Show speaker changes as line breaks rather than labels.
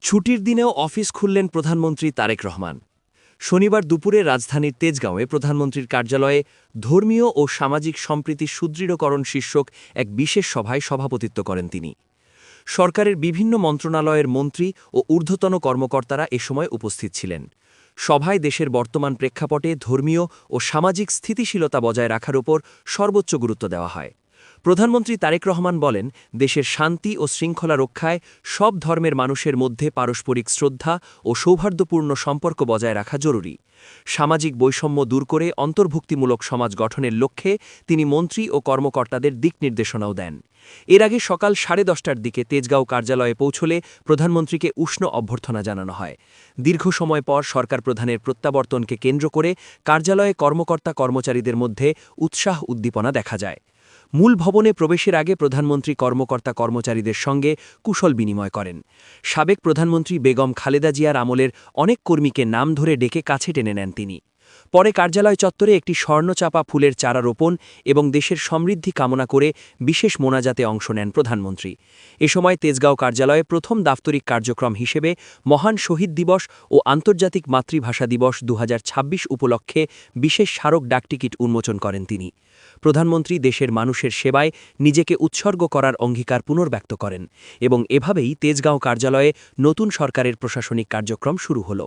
ছুটির দিনেও অফিস খুললেন প্রধানমন্ত্রী তারেক রহমান। শনিবার দুপুরে রাজধানীর তেজগাঁওয়ে প্রধানমন্ত্রীর কার্যালয়ে ধর্মীয় ও সামাজিক সম্প্রীতি সুদৃঢ়করণ শীর্ষক এক বিশেষ সভায় সভাপতিত্ব করেন তিনি। সরকারের বিভিন্ন মন্ত্রণালয়ের মন্ত্রী ও ঊর্ধ্বতন কর্মকর্তারা এ সময় উপস্থিত ছিলেন। সভায় দেশের বর্তমান প্রেক্ষাপটে ধর্মীয় ও সামাজিক স্থিতিশীলতা বজায় রাখার উপর সর্বোচ্চ গুরুত্ব দেওয়া হয়। প্রধানমন্ত্রী তারেক রহমান বলেন, দেশের শান্তি ও শৃঙ্খলা রক্ষায় সব ধর্মের মানুষের মধ্যে পারস্পরিক শ্রদ্ধা ও সৌহার্দ্যপূর্ণ সম্পর্ক বজায় রাখা জরুরি। সামাজিক বৈষম্য দূর করে অন্তর্ভুক্তিমূলক সমাজ গঠনের লক্ষ্যে তিনি মন্ত্রী ও কর্মকর্তাদের দিক নির্দেশনাও দেন। এর আগে সকাল 10:30টার দিকে তেজগাঁও কার্যালয়ে পৌঁছলে প্রধানমন্ত্রীকে উষ্ণ অভ্যর্থনা জানানো হয়। দীর্ঘ সময় পর সরকার প্রধানের প্রত্যাবর্তনকে কেন্দ্র করে কার্যালয়ে কর্মকর্তা কর্মচারীদের মধ্যে উৎসাহ উদ্দীপনা দেখা যায়। মূল ভবনে প্রবেশের আগে প্রধানমন্ত্রী কর্মকর্তা কর্মচারীদের সঙ্গে কুশল বিনিময় করেন। সাবেক প্রধানমন্ত্রী বেগম খালেদা জিয়ার আমলের অনেক কর্মীকে নাম ধরে ডেকে কাছে টেনে নেন তিনি। পরে কার্যালয় চত্বরে একটি স্বর্ণচাপা ফুলের চারা রোপণ এবং দেশের সমৃদ্ধি কামনা করে বিশেষ মোনাজাতে অংশ নেন প্রধানমন্ত্রী। এ সময় তেজগাঁও কার্যালয়ে প্রথম দাপ্তরিক কার্যক্রম হিসেবে মহান শহীদ দিবস ও আন্তর্জাতিক মাতৃভাষা দিবস 2026 উপলক্ষে বিশেষ স্মারক ডাকটিকিট উন্মোচন করেন তিনি। প্রধানমন্ত্রী দেশের মানুষের সেবায় নিজেকে উৎসর্গ করার অঙ্গীকার পুনর্ব্যক্ত করেন এবং এভাবেই তেজগাঁও কার্যালয়ে নতুন সরকারের প্রশাসনিক কার্যক্রম শুরু হল।